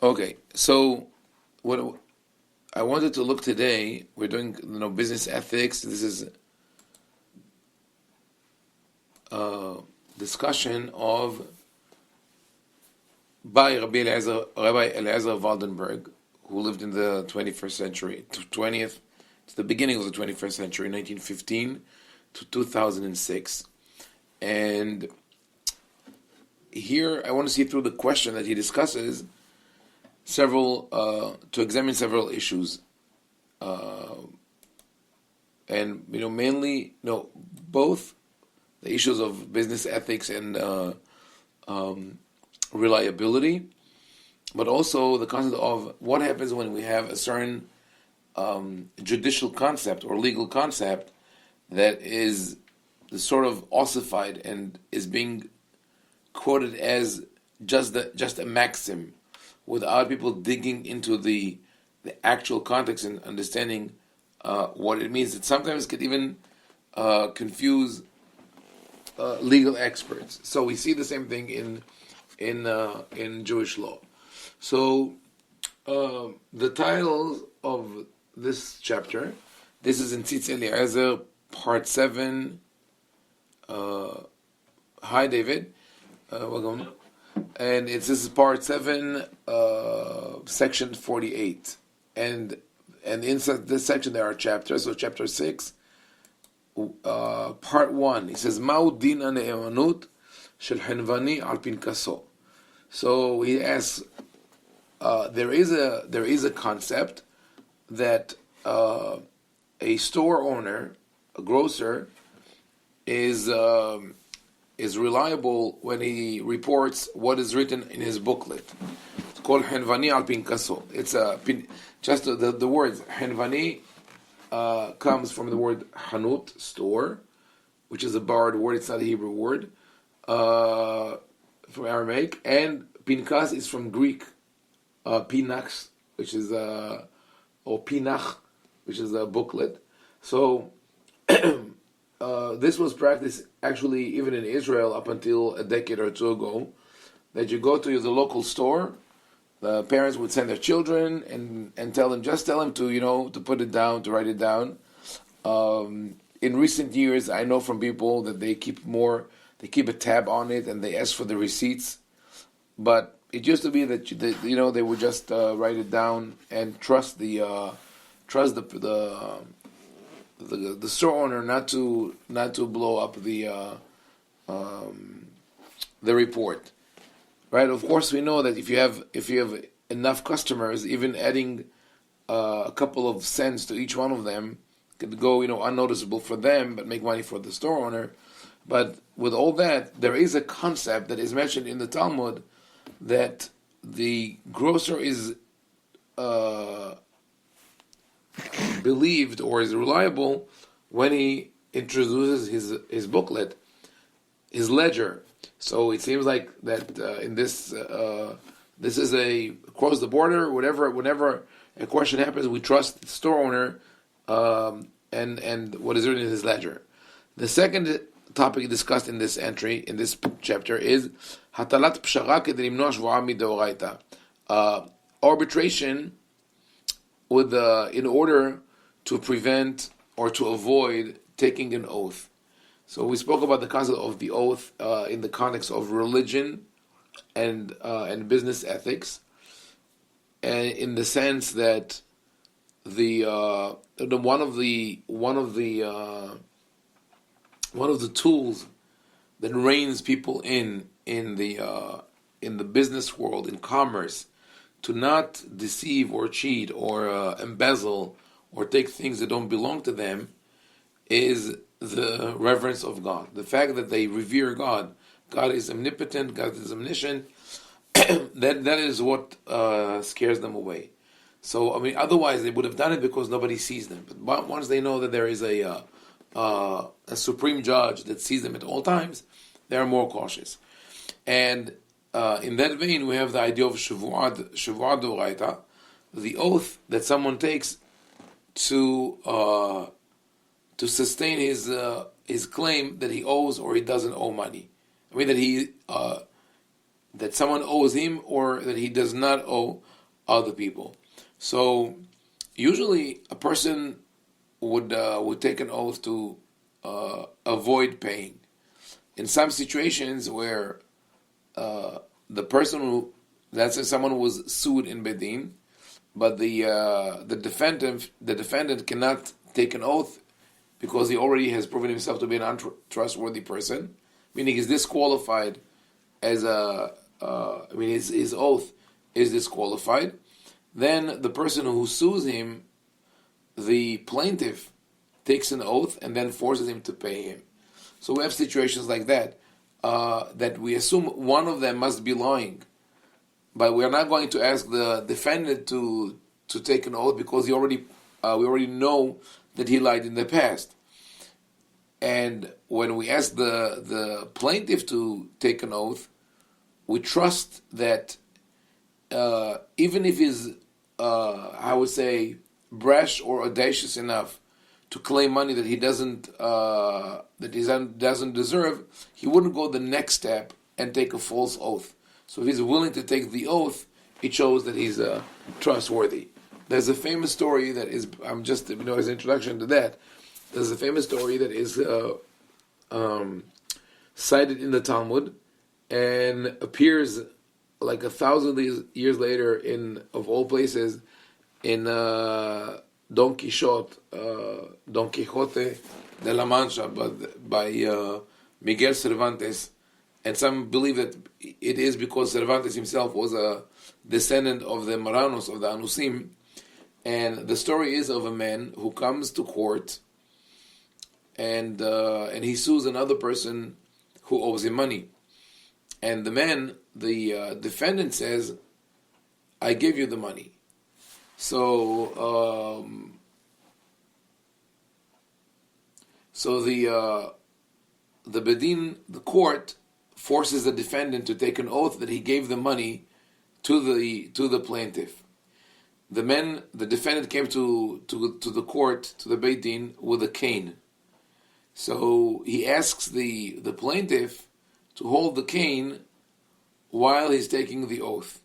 Okay, so what I wanted to look today, we're doing business ethics. This is a discussion of by Rabbi Eliezer Waldenberg, who lived in the 21st century, 20th, to the beginning of the 21st century, 1915 to 2006. And here I want to see through the question that he discusses to examine several issues. And mainly both the issues of business ethics and reliability, but also the concept of what happens when we have a certain judicial concept or legal concept that is sort of ossified and is being quoted as just a maxim, without people digging into the actual context and understanding what it means. It sometimes could even confuse legal experts. So we see the same thing in Jewish law. So the title of this chapter, this is in Tzitz Eliezer, part 7. Hi, David. Welcome. And this is part 7, section 48. And inside this section there are chapters. So chapter 6, part 1. He says, Ma'u din ha'ne'emanut shel henvani al pinkaso. So he asks, there is a concept that a store owner, a grocer, is reliable when he reports what is written in his booklet. It's called henvani al pinkaso. It's just the word henvani comes from the word hanut, store, which is a borrowed word. It's not a Hebrew word. From Aramaic, and pinkas is from Greek, pinax, which is or pinach, which is a booklet. So this was practiced actually even in Israel up until a decade or two ago. That you go to the local store, the parents would send their children and tell them to put it down, to write it down. In recent years, I know from people that they keep a tab on it and they ask for the receipts. But it used to be that they would just write it down and trust the store owner not to blow up the report, right? Of course, we know that if you have enough customers, even adding a couple of cents to each one of them could go unnoticeable for them, but make money for the store owner. But with all that, there is a concept that is mentioned in the Talmud that the grocer is believed or is reliable when he introduces his booklet, his ledger. So it seems like that in this is across the border. Whenever a question happens, we trust the store owner and what is written in his ledger. The second topic discussed in this entry, in this chapter, is hatalat pshara kedei limnoa shvuah midoraita, arbitration in order to prevent or to avoid taking an oath. So we spoke about the concept of the oath in the context of religion and business ethics, and in the sense that one of the tools that reins people in the business world, in commerce, to not deceive or cheat or embezzle or take things that don't belong to them, is the reverence of God. The fact that they revere God. God is omnipotent, God is omniscient. that is what scares them away. So, otherwise they would have done it because nobody sees them. But once they know that there is a supreme judge that sees them at all times, they are more cautious. And in that vein, we have the idea of Shavuot Doraita, the oath that someone takes to sustain his claim that he owes or he doesn't owe money. That that someone owes him or that he does not owe other people. So usually a person would take an oath to avoid paying. In some situations where the person who, let's say someone was sued in Bedin, but the defendant cannot take an oath because he already has proven himself to be an untrustworthy person, meaning he's disqualified as his oath is disqualified. Then the person who sues him, the plaintiff, takes an oath and then forces him to pay him. So we have situations like that, that we assume one of them must be lying, but we are not going to ask the defendant to take an oath because we already know that he lied in the past. And when we ask the plaintiff to take an oath, we trust that even if he's, I would say, brash or audacious enough to claim money that he doesn't deserve, he wouldn't go the next step and take a false oath. So if he's willing to take the oath, it shows that he's trustworthy. There's a famous story that is, I'm just, as an introduction to that, there's a famous story that is cited in the Talmud and appears like 1,000 years later in, of all places, in Don Quixote de la Mancha, by Miguel Cervantes. And some believe that it is because Cervantes himself was a descendant of the Marranos, of the Anusim. And the story is of a man who comes to court and he sues another person who owes him money. And the man, the defendant, says, "I give you the money." So the Bedin, the court, forces the defendant to take an oath that he gave the money to the plaintiff. The defendant came to the court, to the Beit Din, with a cane. So he asks the plaintiff to hold the cane while he's taking the oath.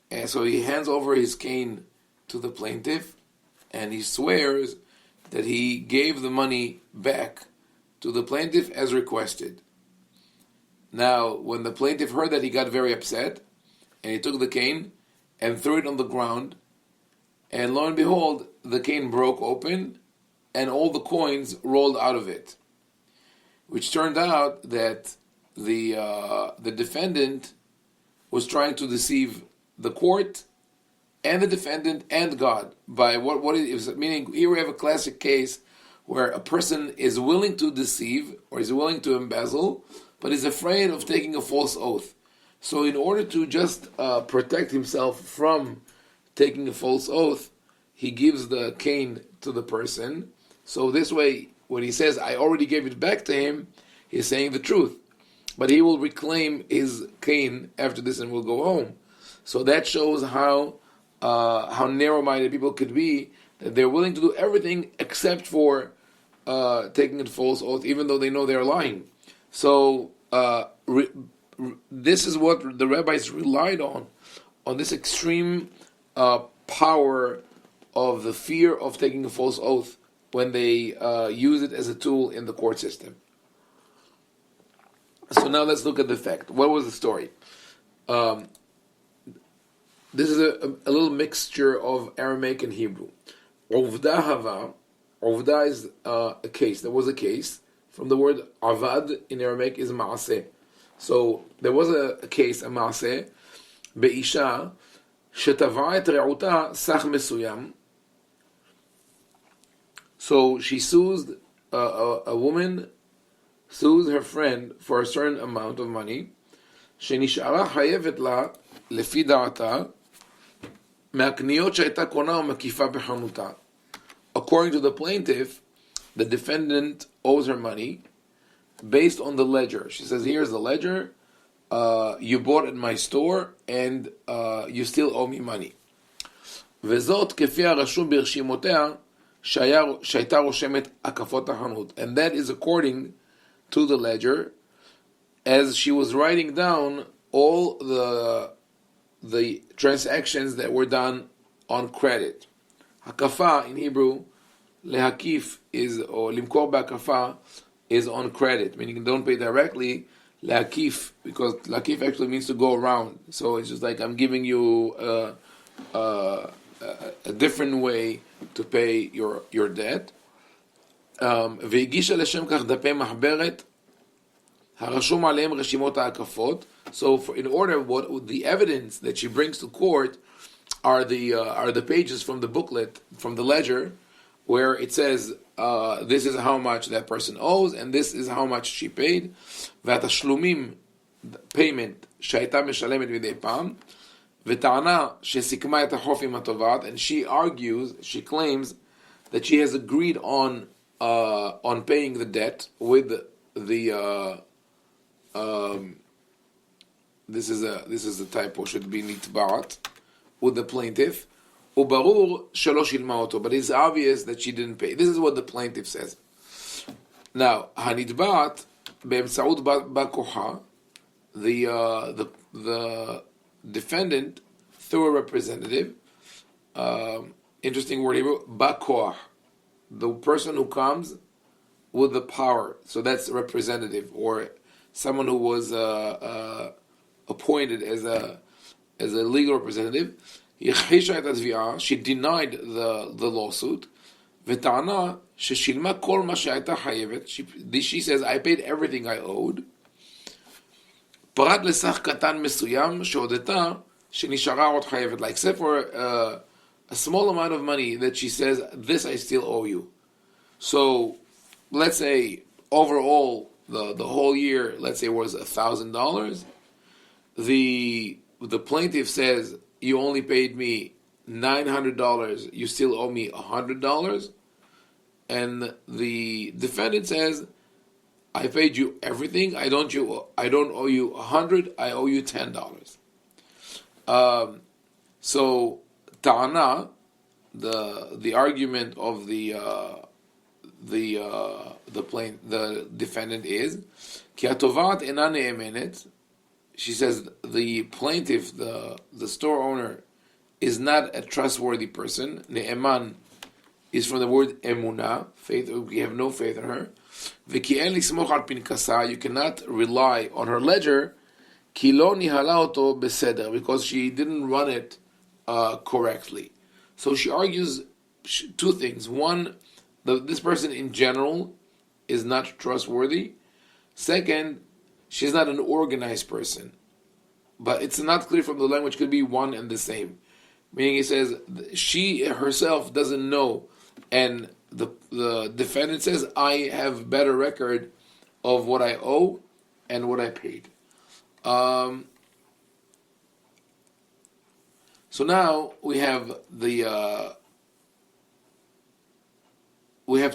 And so he hands over his cane to the plaintiff, and he swears that he gave the money back to the plaintiff as requested. Now, when the plaintiff heard that, he got very upset, and he took the cane and threw it on the ground, and lo and behold, the cane broke open, and all the coins rolled out of it, which turned out that the defendant was trying to deceive the court and the defendant and God by what it is. Meaning, here we have a classic case where a person is willing to deceive or is willing to embezzle, but is afraid of taking a false oath. So in order to just protect himself from taking a false oath, he gives the cane to the person. So this way, when he says, "I already gave it back to him," he's saying the truth. But he will reclaim his cane after this and will go home. So that shows how narrow-minded people could be, that they're willing to do everything except for taking a false oath, even though they know they're lying. So this is what the rabbis relied on this extreme power of the fear of taking a false oath when they use it as a tool in the court system. So now let's look at the fact. What was the story? This is a little mixture of Aramaic and Hebrew. Ovda hava. Ovda is a case. There was a case. From the word avad in Aramaic is ma'aseh. So there was a case, a ma'aseh, be'isha, shetava et re'uta sach mesuyam. So she sues, a woman sues her friend for a certain amount of money. שנשארה חייבת לה, לפי דעתה, מהקניות שהייתה קונה ומקיפה בחנותה. According to the plaintiff, the defendant owes her money based on the ledger. She says, "Here's the ledger. You bought at my store, and you still owe me money." וזאת כפי הרשום ברשימותיה שהייתה רושמת הקפות החנות. And that is according to the ledger, as she was writing down all the transactions that were done on credit. Hakafa in Hebrew, lehakif is, or limkor b'hakafa is on credit, meaning don't pay directly. Lehakif, because lakif actually means to go around. So it's just like I'm giving you a different way to pay your debt. והגישה לשם כך דפי מחברת הרשום עליהם רשימות ההקפות. So in order, what the evidence that she brings to court are the pages from the booklet, from the ledger, where it says this is how much that person owes and this is how much she paid. והתשלומים, payment, שהייתה משלמת מדי פעם, וטענה שסיכמה את החוב עם התובעת, and she claims that she has agreed on paying the debt with the this is a typo, should be nitba'at, with the plaintiff. וברור שלא שילמה אותו, but it's obvious that she didn't pay. This is what the plaintiff says. Now, הנתבעת באמצעות בא כוחה, the defendant through a representative, interesting word here, בא כוח, the person who comes with the power. So that's a representative, or someone who was appointed as a legal representative. She denied the lawsuit. וטענה ששילמה כל מה שהייתה חייבת. She says, I paid everything I owed. פרט לסך קטן מסוים שהודתה שנשארה עוד חייבת. Like, except for a small amount of money that she says, this I still owe you. So, let's say, overall, the whole year, let's say, was $1,000. The plaintiff says, you only paid me $900, you still owe me $100. And the defendant says, I paid you everything, I don't owe you $100, I owe you $10. So ta'ana, the argument of the defendant is ki atovat ena ne'emenet. She says the plaintiff, the store owner, is not a trustworthy person. Ne'eman is from the word emunah, faith. We have no faith in her. V'ki en lismoch al pinkasa, you cannot rely on her ledger. Ki lo nihala oto beseder, because she didn't run it correctly. So she argues two things. One, this person in general is not trustworthy. Second, she's not an organized person. But it's not clear from the language, could be one and the same. Meaning it says she herself doesn't know, and the defendant says, I have better record of what I owe and what I paid. So now we have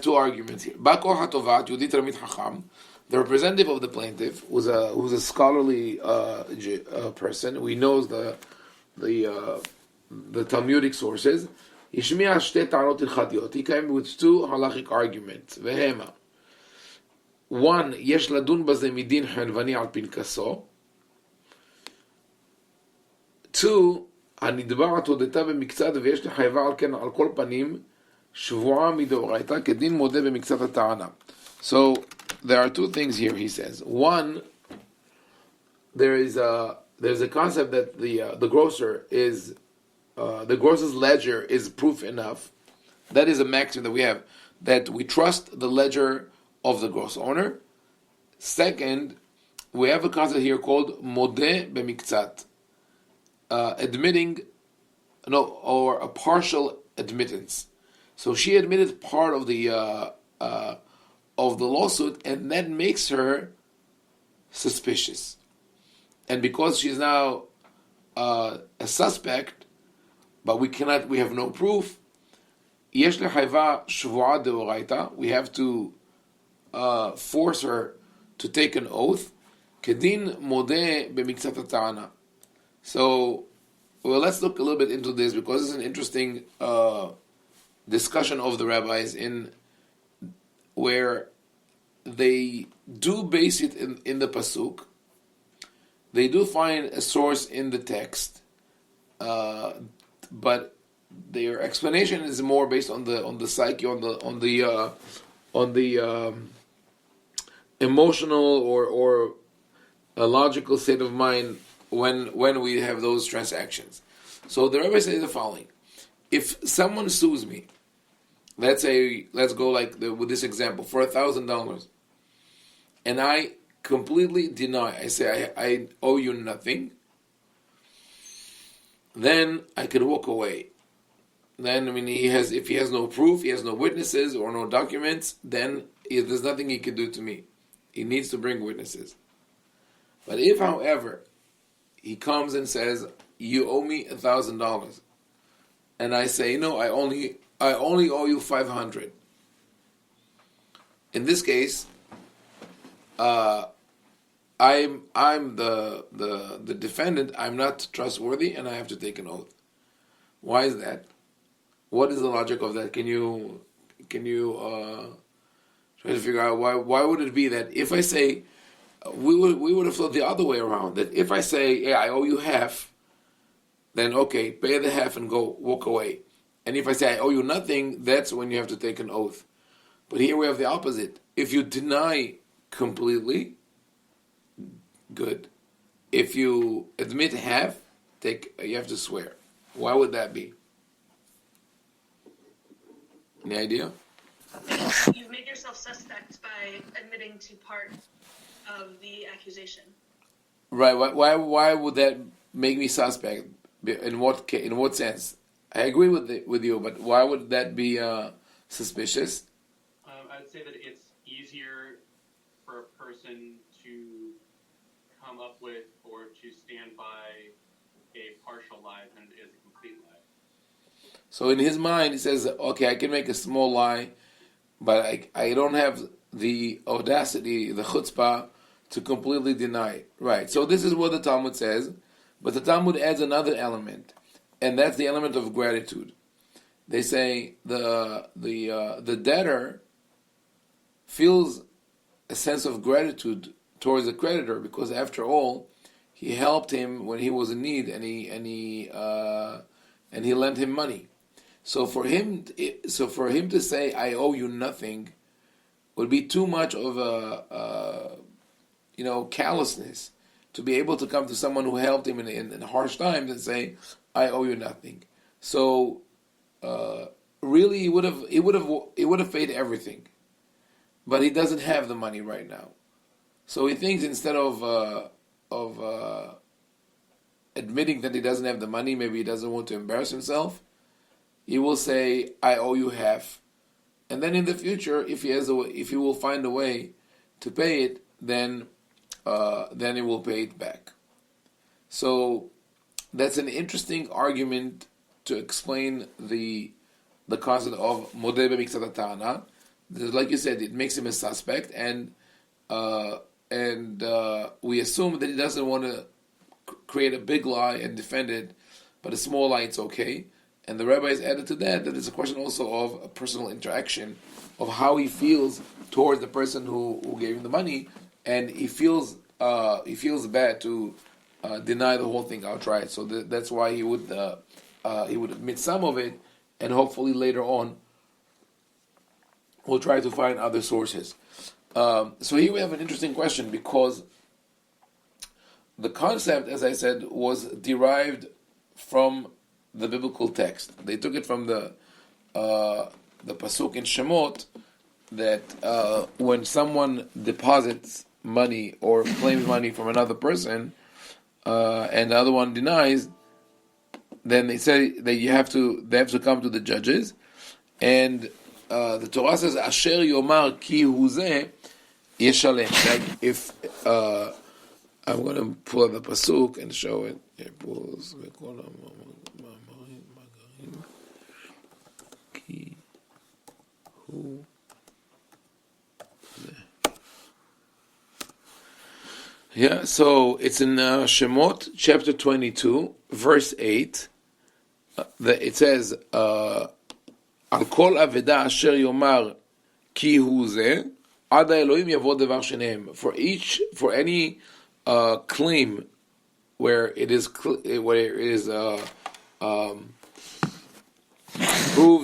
two arguments here. Ba'koch hatovat Yehudit Ramit Chacham, the representative of the plaintiff, who's a scholarly person. We know the Talmudic sources. Ishmi'a shte ta'anot hilchatiyot. He came with two halachic arguments. Vehema. One, yesh ladun baze midin hanvani al pinkaso. Two, הנתבעת הודתה במקצת ויש לחייבה על כן על כל פנים שבועה מדאורייתא כדין מודה במקצת הטענה. So there are two things here, he says. One, there's a concept that the grocer is the grocer's ledger is proof enough. That is a maxim that we have, that we trust the ledger of the gross owner. Second, we have a concept here called modeh b'miktzat, admitting, or a partial admittance. So she admitted part of the lawsuit, and that makes her suspicious. And because she's now a suspect, but we have no proof, yesh lehayva shvuah deoraita, we have to force her to take an oath, kedin modeh b'miktzat ha'ta'ana. So, well, let's look a little bit into this, because it's an interesting discussion of the rabbis in where they do base it in the pasuk they do find a source in the text, but their explanation is more based on the psyche, on the emotional or a logical state of mind when we have those transactions. So the Rabbi says the following: if someone sues me, let's go with this example for $1,000, and I completely deny, I say I owe you nothing, then I could walk away. Then if he has no proof, he has no witnesses or no documents, then there's nothing he can do to me. He needs to bring witnesses. But if, however, he comes and says, "You owe me $1,000," and I say, "No, I only owe you 500." In this case, I'm the defendant. I'm not trustworthy, and I have to take an oath. Why is that? What is the logic of that? Can you try to figure out why would it be that if I say we would have thought the other way around, that if I say, "Yeah, I owe you half," then okay, pay the half and go walk away. And if I say I owe you nothing, that's when you have to take an oath. But here we have the opposite. If you deny completely, good. If you admit half, you have to swear. Why would that be? Any idea? You've made yourself suspect by admitting to part of the accusation. Right. Why would that make me suspect? In what sense? I agree with you, but why would that be suspicious? I'd say that it's easier for a person to come up with or to stand by a partial lie than it is a complete lie. So in his mind, he says, "Okay, I can make a small lie, but I don't have the audacity, the chutzpah, to completely deny it." Right. So this is what the Talmud says, but the Talmud adds another element, and that's the element of gratitude. They say the debtor feels a sense of gratitude towards the creditor because, after all, he helped him when he was in need, and he lent him money. So for him to say, "I owe you nothing," would be too much of a callousness to be able to come to someone who helped him in harsh times and say, "I owe you nothing." So really, he would have paid everything, but he doesn't have the money right now. So he thinks, instead of admitting that he doesn't have the money, maybe he doesn't want to embarrass himself, he will say, "I owe you half," and then in the future, if he will find a way to pay it, then he will pay it back. So that's an interesting argument to explain the concept of modeh b'miksat ha'ta'ana. Like you said, it makes him a suspect, and we assume that he doesn't want to create a big lie and defend it, but a small lie, it's okay. And the rabbis added to that it's a question also of a personal interaction, of how he feels towards the person who gave him the money, and he feels bad to deny the whole thing outright. So that's why he would admit some of it, and hopefully later on we'll try to find other sources. So here we have an interesting question, because the concept, as I said, was derived from the biblical text. They took it from the pasuk in Shemot, that when someone deposits money or claims money from another person, and the other one denies, then they say that they have to come to the judges, and the Torah says, "Asher yomar ki hu zeh yeshalem." Like if I'm going to pull up the pasuk and show it. Yeah, so it's in Shemot chapter 22, verse 8. It says, "Al kol aveda asher yomar ki hu zeh, ad Elohim yavo devar shenehem." For any claim where it is proved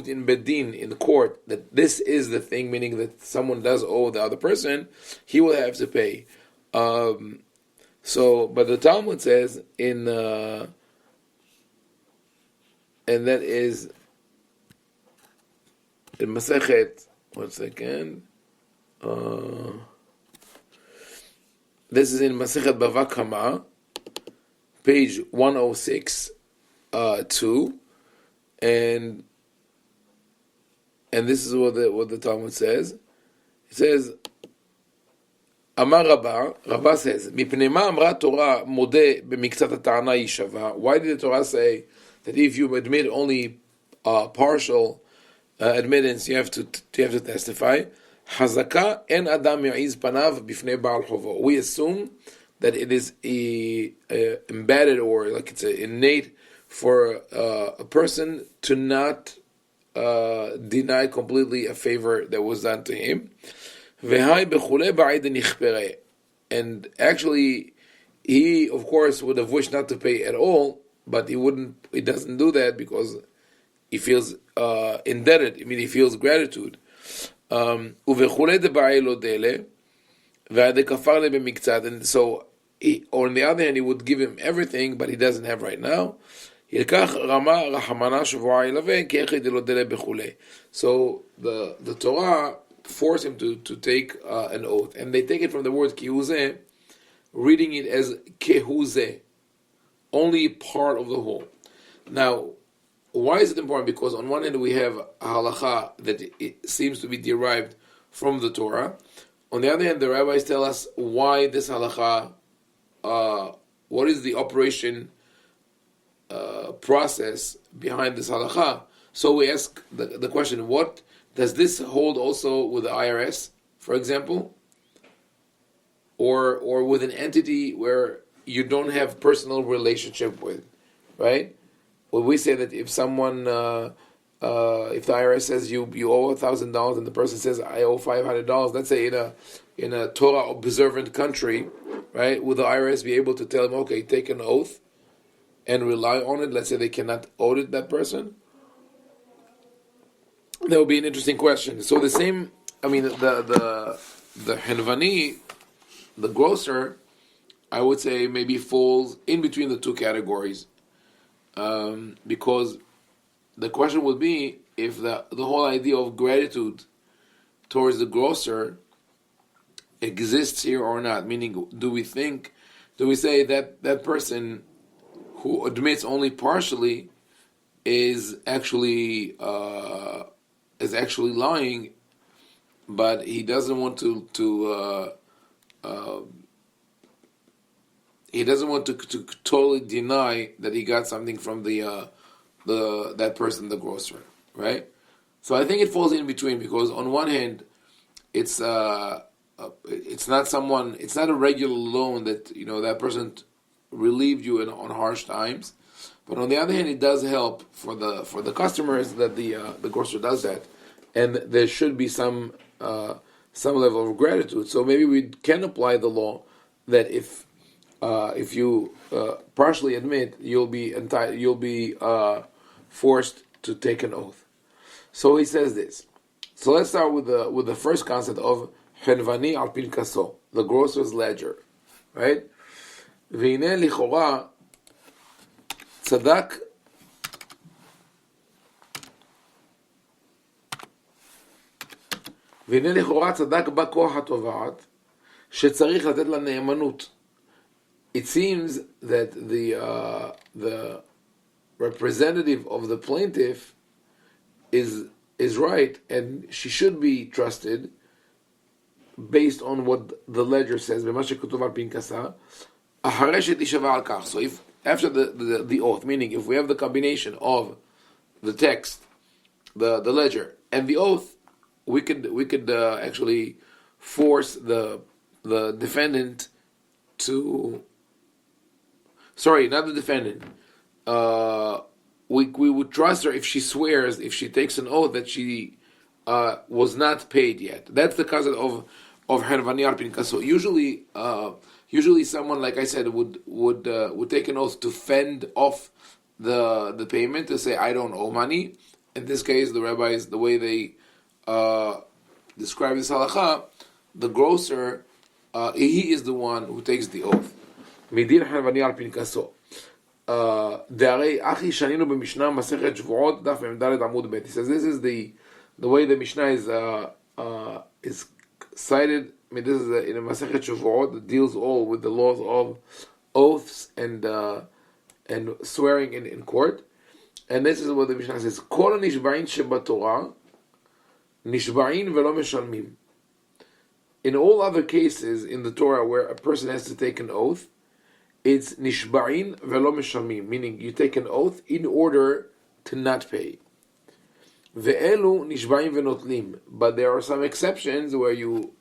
in bedin, in the court, that this is the thing, meaning that someone does owe the other person, he will have to pay. But the Talmud says and that is in Masechet. 1 second. This is in Masechet Bava Kama, page 106, 2, and this is what the Talmud says. It says, Amar Rabba says, Mipnei ma amra Torah modeh b'miktzat ha'ta'ana yishava. Why did the Torah say that if you admit only partial admittance, you have to testify? Hazaka en adam ya'iz panav b'fnei ba'al chovo. We assume that it is embedded, or like it's innate for a person to not deny completely a favor that was done to him. And actually, he of course would have wished not to pay at all, but he doesn't do that because he feels indebted. I mean, he feels gratitude. And so, or on the other hand, he would give him everything, but he doesn't have right now. So the Torah forced him to take an oath, and they take it from the word kihuzeh, reading it as kehuzeh, only part of the whole. Now, why is it important? Because on one hand we have a halacha that it seems to be derived from the Torah. On the other hand, the rabbis tell us why this halacha, what is the operation process behind this halacha. So we ask the question, what does this hold also with the IRS, for example, or with an entity where you don't have personal relationship with, right? Well, we say that if someone, if the IRS says you owe $1,000 and the person says I owe $500, let's say in a Torah observant country, right? Will the IRS be able to tell him, okay, take an oath and rely on it? Let's say they cannot audit that person. That would be an interesting question. So the same, I mean, the Henvani, the grocer, I would say maybe falls in between the two categories, because the question would be if the whole idea of gratitude towards the grocer exists here or not. Meaning, do we say that person who admits only partially is actually lying, but he doesn't want to totally deny that he got something from that person, the grocer, right? So I think it falls in between, because on one hand, it's not a regular loan that that person relieved you on harsh times, but on the other hand, it does help for the customers that the grocer does that, and there should be some level of gratitude. So maybe we can apply the law that if you partially admit, you'll be forced to take an oath. So he says this. So let's start with the first concept of Henvani al pin kaso, the grocer's ledger, right? V'hineh lichora tzaddak ba koach התובעת שצריך לתת לה נאמנות. It seems that the representative of the plaintiff is right, and she should be trusted based on what the ledger says. So if after the oath, meaning if we have the combination of the text, the ledger, and the oath, we could actually force the defendant to. Sorry, not the defendant. We would trust her if she swears, if she takes an oath that she was not paid yet. That's the concept of Henvani al pin kaso. Usually, Usually, someone, like I said, would take an oath to fend off the payment, to say I don't owe money. In this case, the rabbis, the way they describe this halakha, the grocer, he is the one who takes the oath. מדין חנווני על פנקסו. דהרי אחי שנינו במשנה מסכת שבועות דף מ"ד עמוד ב'. He says this is the way the Mishnah is cited. I mean, this is in a Masechet Shavuot that deals all with the laws of oaths and swearing in court. And this is what the Mishnah says: Kol nishba'in shebatorah nishba'in velo meshalmim. In all other cases in the Torah where a person has to take an oath, it's nishba'in velo meshalmim, meaning you take an oath in order to not pay. Ve'elu nishba'in venotlim, but there are some exceptions where you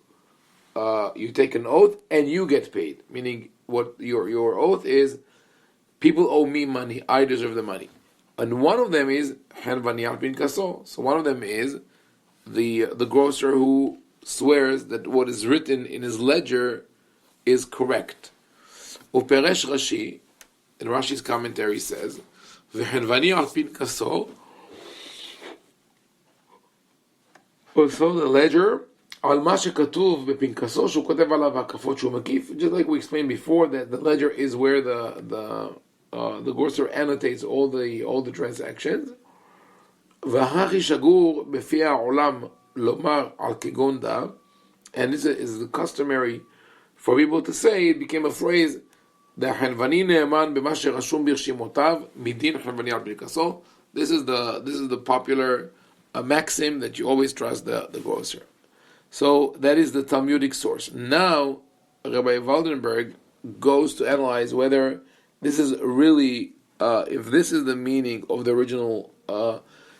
take an oath and you get paid, meaning what your oath is, people owe me money, I deserve the money. And one of them is Hanvani al Pinkaso. So one of them is the grocer who swears that what is written in his ledger is correct. Uperesh Rashi, in Rashi's commentary says, V'Hanvani al Pinkaso, also the ledger, על מה שכתוב בפנקסו שהוא כותב עליו הקפות שהוא מקיף, just like we explained before, that the ledger is where the grocer annotates all the transactions. והכי שגור בפי העולם לומר על כגון דא, and this is the customary for people to say, it became a phrase, דחנווני נאמן במה שרשום ברשימותיו מדין חנווני על פנקסו. This is the popular maxim that you always trust the grocer. So that is the Talmudic source. Now, Rabbi Waldenberg goes to analyze whether this is really, if this is the meaning of the original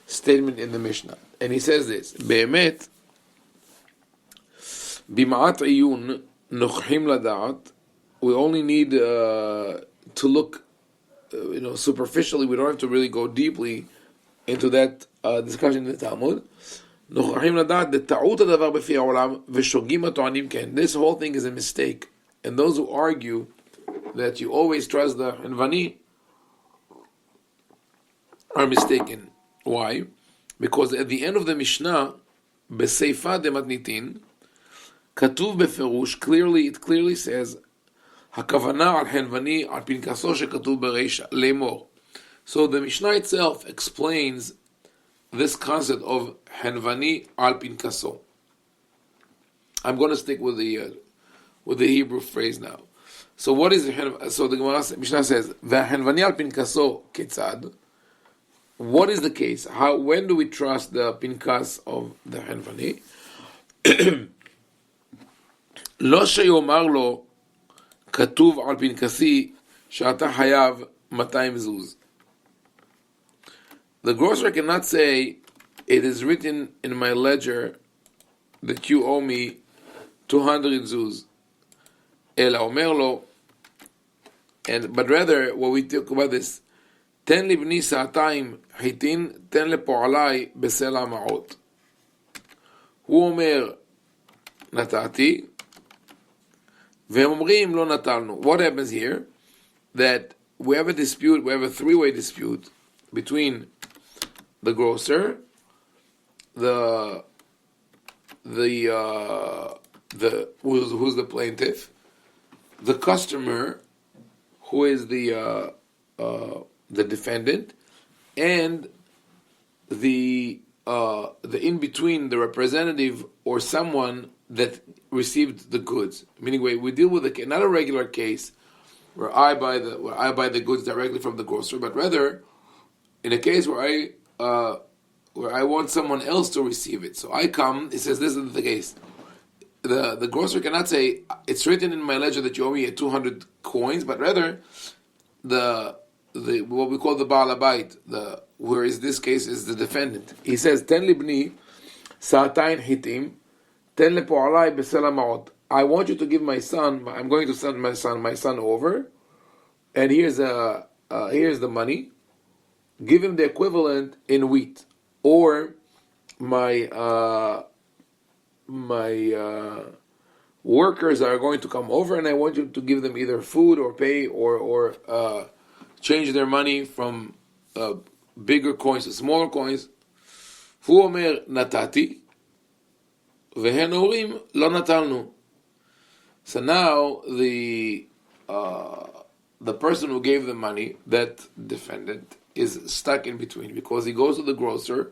statement in the Mishnah. And he says this, Be'emet, Bima'at iyun nochim lada'at, we only need to look, superficially, we don't have to really go deeply into that discussion in the Talmud. This whole thing is a mistake. And those who argue that you always trust the Hanvani are mistaken. Why? Because at the end of the Mishnah, Beseifa de Matnitin, Katuv beferush, it clearly says, Hakavana al Hanvani al Pinkaso shekatuv bereisha, lemor. So the Mishnah itself explains this concept of Hanvani al Pinkaso. I'm going to stick with the Hebrew phrase now. So what is so the Mishnah says Hanvani al Pinkaso ketzad. What is the case? When do we trust the Pinkas of the Hanvani? Lo sheyomar lo katuv al Pinkasi she'ata hayav 200 zuz. The grocer cannot say, it is written in my ledger that you owe me 200 zuz. Ela omer lo, but rather, what we talk about this, ten libni sa'atayim hitin, ten lepo'alai besela ma'ot. Hu omer, natati, ve'em omrim lo natalnu. What happens here? That we have a dispute, we have a three-way dispute between the grocer, who's the plaintiff, the customer, who is the defendant, and the in between, the representative or someone that received the goods. Meaning, we deal with not a regular case where I buy the goods directly from the grocer, but rather in a case where I want someone else to receive it. So I come, it says this is the case. The grocer cannot say, it's written in my ledger that you owe me 200 coins, but rather the what we call the Baal Habayit, where is this case is the defendant. He says, Ten libni sa'atayin hitim, ten lepo'alai besela ma'ot. I want you to give my son, I'm going to send my son over, and here's the money. Give him the equivalent in wheat, or my workers are going to come over, and I want you to give them either food or pay or change their money from bigger coins to smaller coins. הוא אומר, נתתי, והן אומרים, לא נתנו. So now the person who gave the money, that defendant, is stuck in between because he goes to the grocer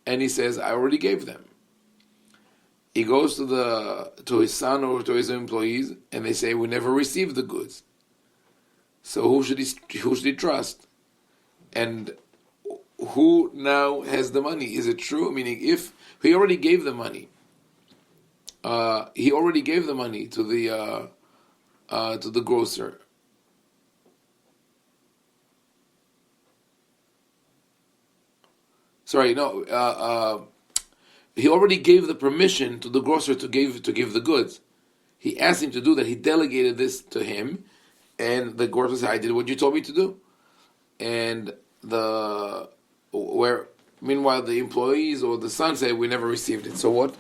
and he says, I already gave them. He goes to his son or to his employees and they say, we never received the goods. So who should he trust? And who now has the money? Is it true? Meaning, if he already gave the money, to the grocer. Sorry, no. He already gave the permission to the grocer to give the goods. He asked him to do that. He delegated this to him, and the grocer said, "I did what you told me to do." And meanwhile the employees or the son said, "We never received it." So what?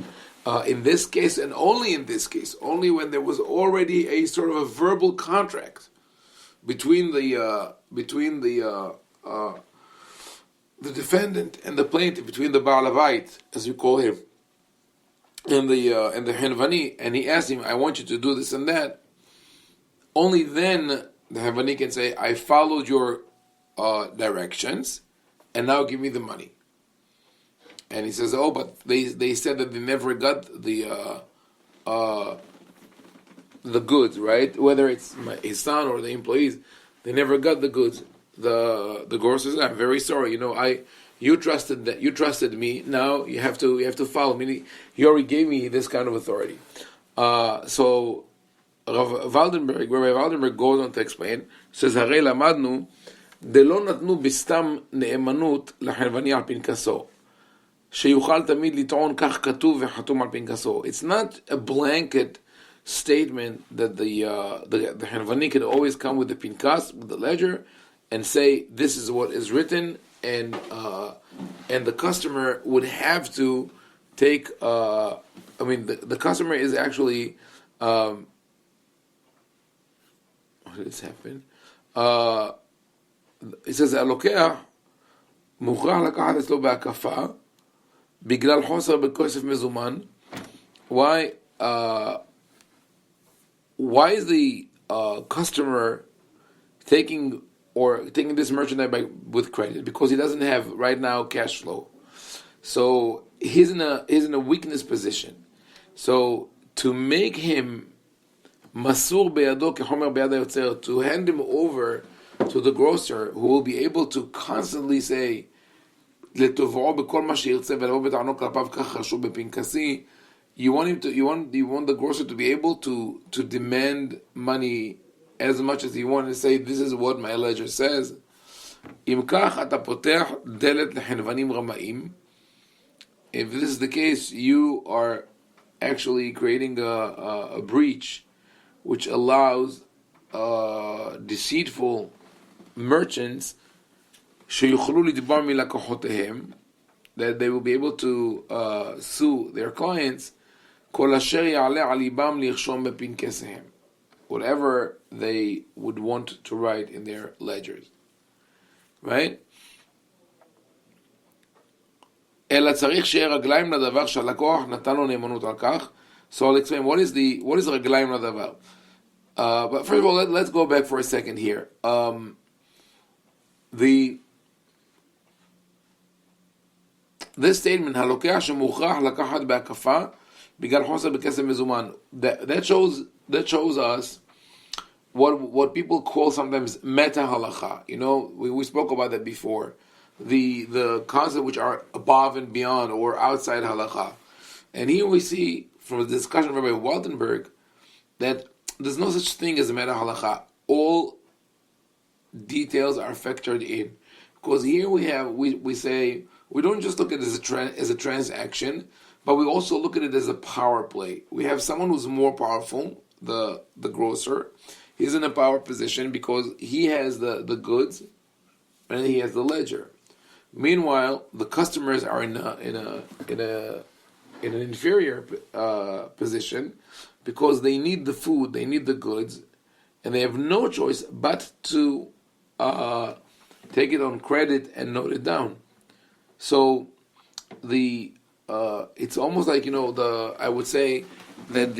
In this case, and only in this case, only when there was already a sort of a verbal contract between the defendant and the plaintiff, between the Baal Havait, as you call him, and the Hanvani, and he asked him, "I want you to do this and that." Only then the Hanvani can say, "I followed your directions, and now give me the money." And he says, "Oh, but they said that they never got the goods, right? Whether it's his son or the employees, they never got the goods." The grocer says, "I'm very sorry. You trusted me. Now you have to follow me. He already gave me this kind of authority." So Rabbi Waldenberg goes on to explain. Says, "Harei lamadnu דלא נתנו בסתם נאמנות לחנווני על פנקסו, שיוכל תמיד לטעון כך כתוב וחתום על פנקסו." It's not a blanket statement that the Hanvani can always come with the pinkas, with the ledger, and say this is what is written, and the customer would have to take. The customer is actually. What did this happen? It says הלוקח מוכרח לקחת אצלו בהקפה בגלל חוסר בכסף מזומן. Why is the customer taking this merchandise with credit? Because he doesn't have right now cash flow. So he's in a weakness position. So to make him masur beyado kechomer beyad hayotzer, to hand him over to the grocer, who will be able to constantly say לטובעו בכל מה שירצה ולבוא בטענו כלפיו כך רשום בפנקסי. You want the grocer to be able to demand money as much as he wants, and say, this is what my ledger says. אם כך אתה פותח דלת לחנוונים רמאים. If this is the case, you are actually creating a breach which allows deceitful merchants שיוכלו לתבוע מלקוחותיהם, that they will be able to sue their clients, כל אשר יעלה על ליבם לרשום בפנקסיהם, whatever they would want to write in their ledgers, right? אלא צריך שיהיה רגליים לדבר שהלקוח נתן לו נאמנות על כך. So I'll explain what is רגליים לדבר. But first of all, let's go back for a second here. This statement, הלוקח שמוכרח לקחת בהקפה בגלל חוסר בכסף מזומן, that shows us what people call sometimes meta halacha. We spoke about that before. The concepts which are above and beyond or outside halacha. And here we see from the discussion of Rabbi Waldenberg that there's no such thing as a meta halacha. All details are factored in, because here we say we don't just look at it as a transaction, but we also look at it as a power play. We have someone who's more powerful, the grocer. He's in a power position because he has the goods and he has the ledger. Meanwhile, the customers are in an inferior position because they need the food, they need the goods, and they have no choice but to take it on credit and note it down. So it's almost like I would say that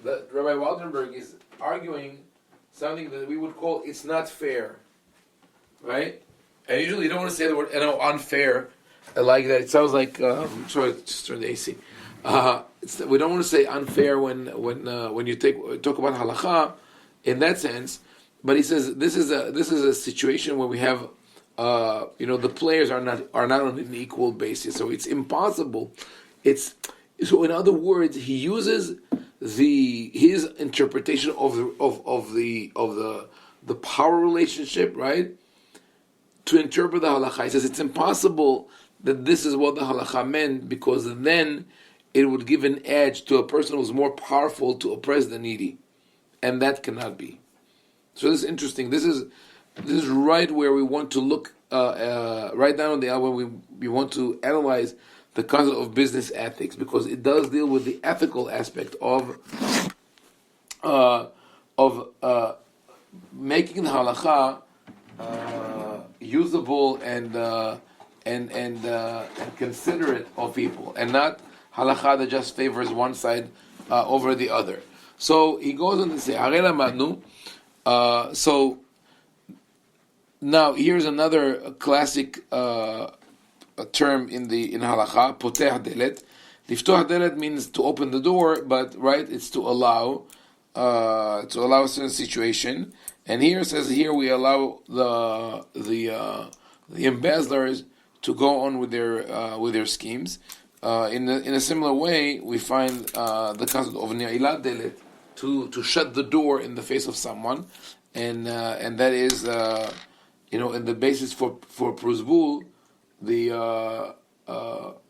that Rabbi Waldenberg is arguing something that we would call it's not fair, right? And usually you don't want to say the word unfair like that. It sounds like sorry, just turn the AC. We don't want to say unfair when you talk about halacha in that sense. But he says this is a situation where we have the players are not on an equal basis, so it's impossible. So in other words, he uses his interpretation of the power relationship, right, to interpret the halacha. He says it's impossible that this is what the halacha meant, because then it would give an edge to a person who's more powerful to oppress the needy, and that cannot be. So this is interesting. This is right where we want to look right down on the hour when we want to analyze the concept of business ethics, because it does deal with the ethical aspect of making the halakha usable and considerate of people, and not halakha that just favors one side over the other. So he goes on to say, so now here's another classic term in halakha, poteh delet. Liftoh delet means to open the door, but right, it's to allow a certain situation. And here it says we allow the embezzlers to go on with their schemes. In a similar way, we find the concept of ne'ilat delet, to shut the door in the face of someone, and that is in the basis for pruzbul. The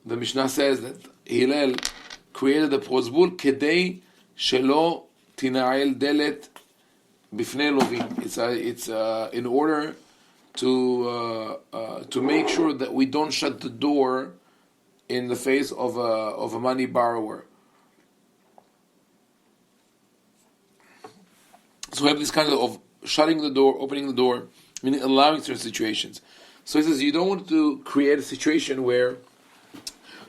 Mishnah says that Hillel created the prozbul kedei shelo tina'el delet bifnei lovim. It's in order to make sure that we don't shut the door in the face of a money borrower. So we have this kind of shutting the door, opening the door, meaning allowing certain situations. So he says you don't want to create a situation where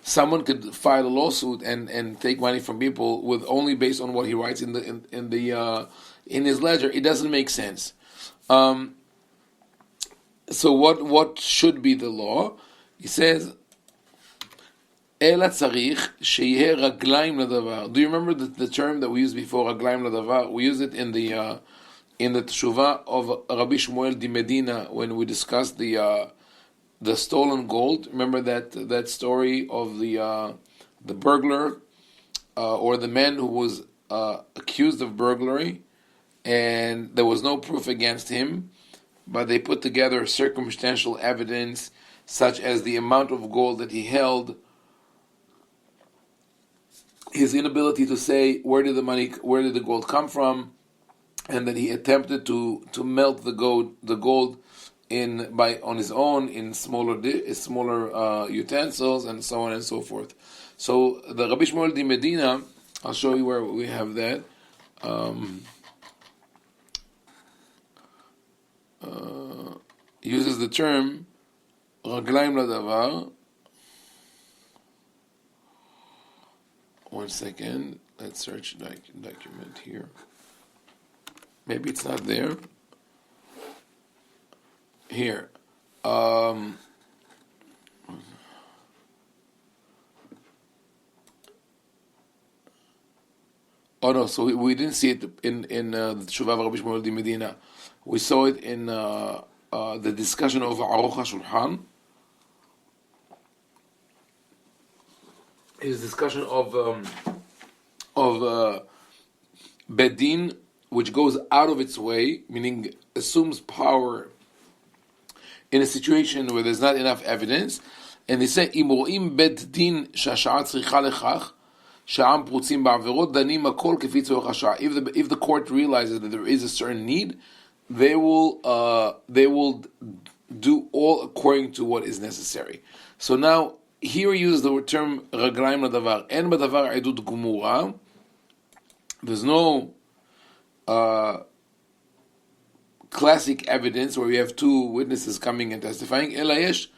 someone could file a lawsuit and take money from people with only based on what he writes in his ledger. It doesn't make sense. So what should be the law? He says, "Ela tzarich sheyeh raglaim ladavar." Do you remember the term that we used before, raglaim ladavar? We used it in the Teshuvah of Rabbi Shmuel di Medina when we discussed the stolen gold. Remember that story of the burglar or the man who was accused of burglary, and there was no proof against him, but they put together circumstantial evidence such as the amount of gold that he held, his inability to say where did the gold come from, and that he attempted to melt the gold on his own in smaller utensils, and so on and so forth. So the Rabbi Shmuel di Medina, I'll show you where we have that. Uses the term raglaim ladavar. One second, let's search document here. Maybe it's not there. Here. Oh no, so we didn't see it in the Teshuvah of Rabbi Shmuel di Medina. We saw it in the discussion of Aruch HaShulchan. His discussion of Bedin, which goes out of its way, meaning assumes power in a situation where there's not enough evidence, and they say Imorim Bet Din Shasha'at Tzricha Lechach Sha'am Prutzim Ba'averot Danim Akol Kefi Tzorech HaSha'ah. If the court realizes that there is a certain need, they will do all according to what is necessary. So now here he uses the term רגליים לדבר. אין בדבר עדות גמורה. There's no classic evidence where we have two witnesses coming and testifying. אלא יש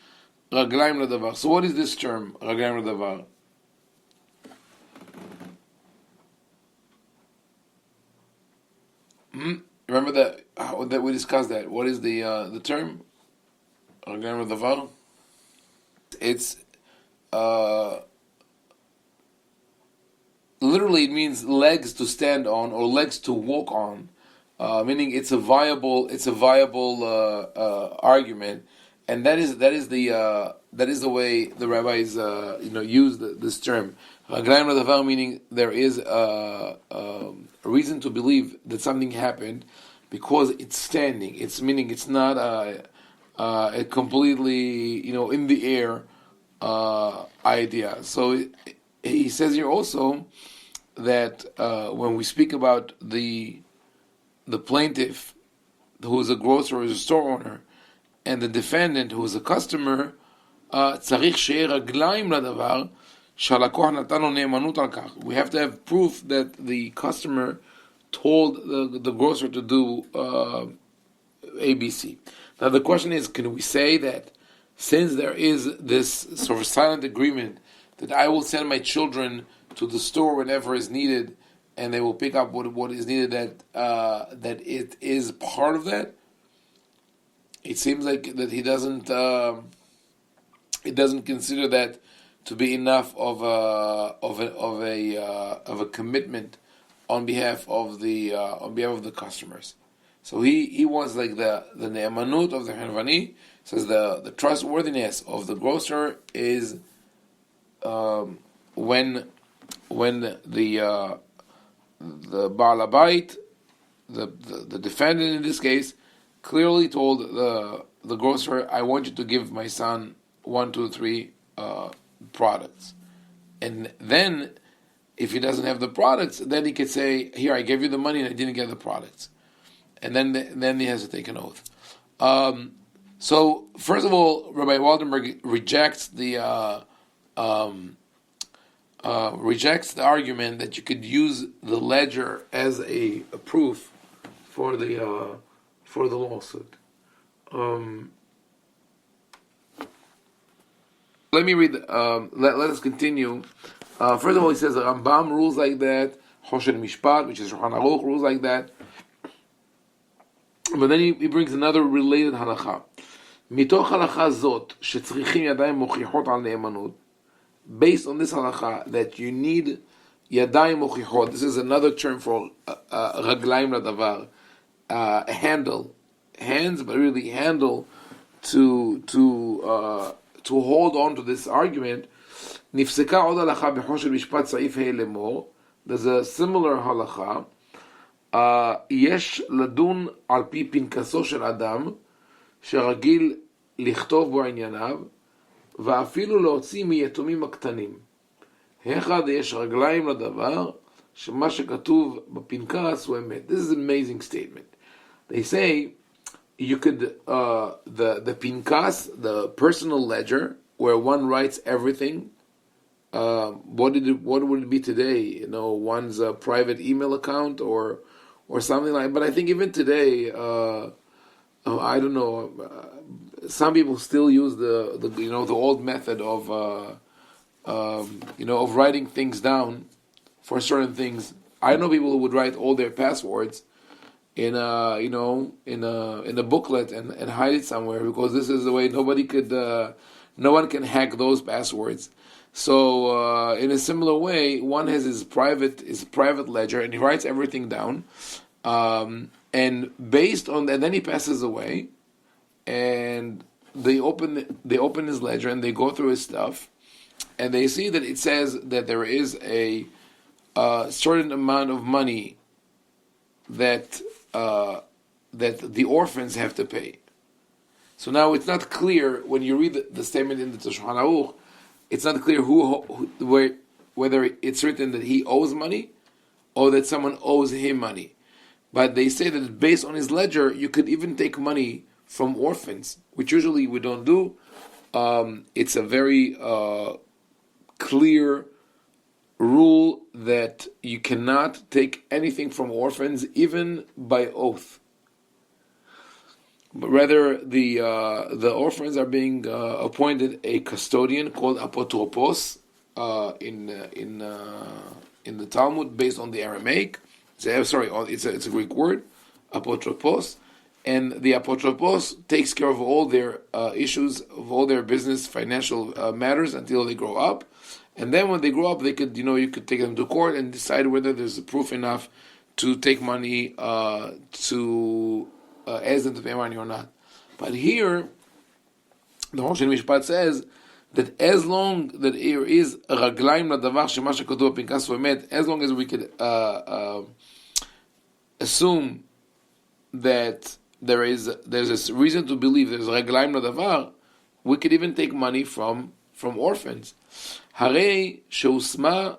רגליים לדבר. So what is this term, רגליים לדבר? Remember that we discussed that. What is the term? רגליים לדבר? It's literally it means legs to stand on or legs to walk on, meaning it's a viable argument, and that is the way the rabbis use this term. Raglayim l'davar, meaning there is a reason to believe that something happened because it's standing. It's meaning it's not a completely in the air idea. So he says here also that when we speak about the plaintiff who is a grocer or is a store owner and the defendant who is a customer, צריך שיהיה רגליים לדבר שהלקוח נתן לו נאמנות על כך. We have to have proof that the customer told the grocer to do ABC. Now the question is, can we say that since there is this sort of silent agreement that I will send my children to the store whenever is needed, and they will pick up what is needed, that it is part of that? It seems like that he doesn't consider that to be enough of a commitment on behalf of the customers. So he wants like the ne'emanut of the Hanvani, says the trustworthiness of the grocer is when the Baal Habayit, the defendant in this case, clearly told the grocer, I want you to give my son 1, 2, 3 products. And then if he doesn't have the products, then he could say, here, I gave you the money and I didn't get the products. And then he has to take an oath. So first of all, Rabbi Waldenberg rejects the argument that you could use the ledger as a proof for the lawsuit. Let me read. Let us continue. First of all, he says the Rambam rules like that. Choshen Mishpat, which is Shulchan Aruch, rules like that. But then he brings another related halakha. Mitoch halakha zot shetzrichim yadayim mochichot al ne'emanut. Based on this halakha that you need yadayim mochichot. This is another term for raglayim ladavar, handle, hands, but really handle to hold on to this argument. Nifseka od halakha b'choshen mishpat saif hei lemor. There's a similar halakha. יש לדון על פי פנקסו של אדם שרגיל לכתוב בו ענייניו ואפילו להוציא מיתומים הקטנים. היכד יש רגליים לדבר שמה שכתוב בפנקס הוא אמת. This is an amazing statement. They say you could the pinkas, the personal ledger where one writes everything. What would it be today? One's private email account or something like. But I think even today, I don't know. Some people still use the old method of of writing things down for certain things. I know people who would write all their passwords in a booklet and hide it somewhere because this is the way no one can hack those passwords. So in a similar way, one has his private ledger and he writes everything down, and based on that, then he passes away, and they open his ledger and they go through his stuff, and they see that it says that there is a certain amount of money that the orphans have to pay. So now it's not clear when you read the statement in the Shulchan Aruch. It's not clear whether it's written that he owes money or that someone owes him money. But they say that based on his ledger, you could even take money from orphans, which usually we don't do. it's a very clear rule that you cannot take anything from orphans, even by oath. But rather, the orphans are being appointed a custodian called apotropos in the Talmud, based on the Aramaic. It's a Greek word, apotropos, and the apotropos takes care of all their issues, of all their business, financial matters until they grow up. And then when they grow up, they could, you could take them to court and decide whether there's proof enough to take money to ask them to pay money or not. But here, the Rosh Mishpat says that as long that there is a raglaim ladavar shema shekatuv b'pinkas u'emet, as long as we could assume that there's a reason to believe there's raglaim ladavar, we could even take money from orphans. Harei sheusma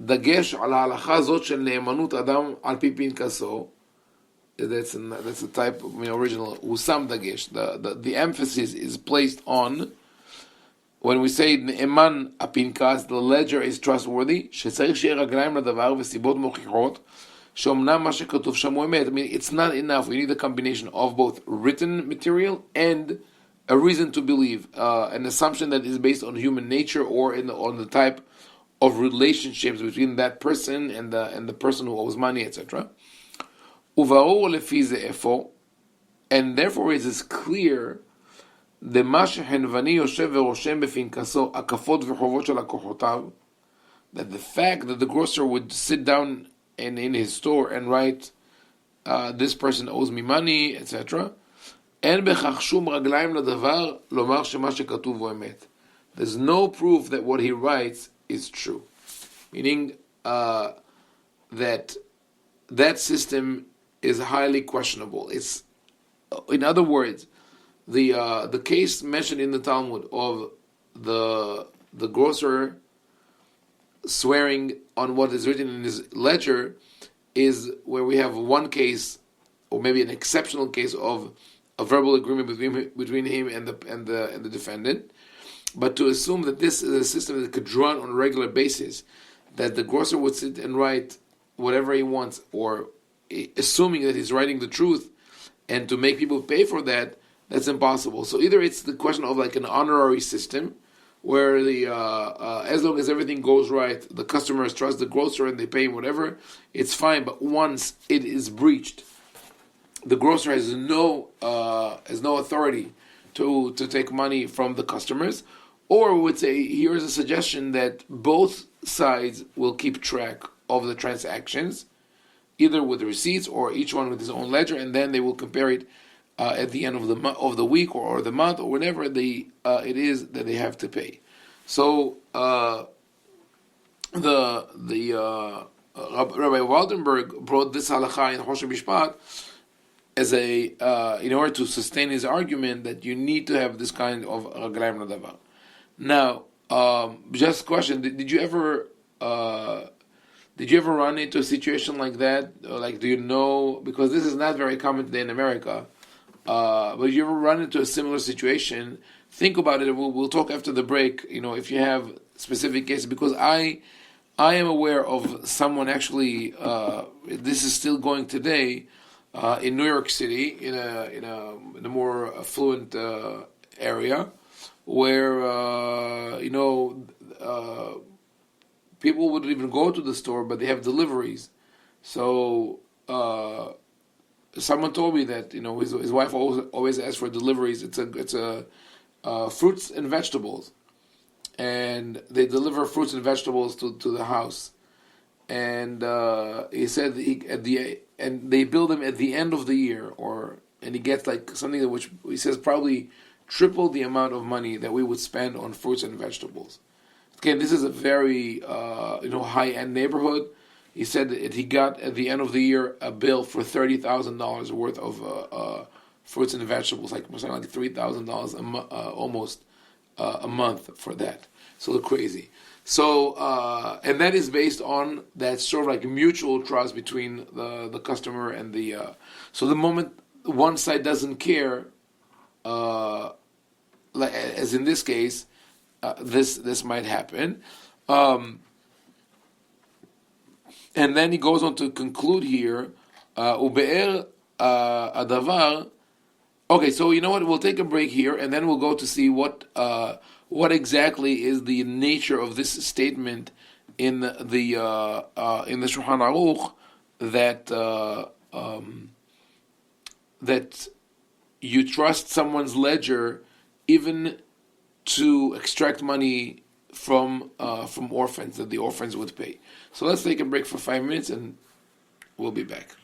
dagesh al ההלכה הזאת של נאמנות אדם על פי פנקסו. That's a type of original usam dagesh. The emphasis is placed on, when we say ne'eman apinkas, the ledger is trustworthy. שצריך שיהיה רגליים לדבר וסיבות מוכיחות שאומנם מה שכתוב שם הוא אמת. I mean, it's not enough. We need a combination of both written material and a reason to believe, an assumption that is based on human nature or on the type of relationships between that person and the person who owes money, etc. וברור לפי זה איפה, and therefore it is clear, דמה שחנווני יושב ורושם בפנקסו הקפות וחובות של לקוחותיו, that the fact that the grocer would sit down and in his store and write, this person owes me money, etc. אין בכך שום רגליים לדבר לומר שמה שכתוב הוא אמת. There's no proof that what he writes is true. Meaning that system is highly questionable. It's, in other words, the case mentioned in the Talmud of the grocer swearing on what is written in his ledger is where we have one case, or maybe an exceptional case, of a verbal agreement between him and the defendant. But to assume that this is a system that could run on a regular basis, that the grocer would sit and write whatever he wants, or assuming that he's writing the truth, and to make people pay for that, that's impossible. So either it's the question of like an honorary system, where the as long as everything goes right, the customers trust the grocer and they pay him whatever, it's fine. But once it is breached, the grocer has no authority to take money from the customers. Or we would say, here's a suggestion that both sides will keep track of the transactions, either with receipts or each one with his own ledger, and then they will compare it at the end of the week or the month or whenever it is that they have to pay. So Rabbi Waldenberg brought this halakha in Choshen Mishpat as in order to sustain his argument that you need to have this kind of raglayim ladavar. Now, just a question: Did you ever run into a situation like that? Like, do you know? Because this is not very common today in America. But did you ever run into a similar situation? Think about it. We'll talk after the break. If you have specific cases, because I am aware of someone actually. This is still going today in New York City, in a more affluent area, where people wouldn't even go to the store, but they have deliveries. So someone told me that his wife always asks for deliveries. It's a fruits and vegetables, and they deliver fruits and vegetables to the house. And he said and they bill him at the end of the year, and he gets like something which he says probably triple the amount of money that we would spend on fruits and vegetables. Again, this is a very high-end neighborhood. He said that he got at the end of the year a bill for $30,000 worth of fruits and vegetables, like $3,000 almost a month for that. So crazy. So and that is based on that sort of like mutual trust between the customer and the. So the moment one side doesn't care, as in this case, this might happen. And then he goes on to conclude here, Ube'er Adavar. Okay, so you know what? We'll take a break here, and then we'll go to see what exactly is the nature of this statement in the Shulchan Aruch that you trust someone's ledger even to extract money from orphans that the orphans would pay. So let's take a break for 5 minutes, and we'll be back.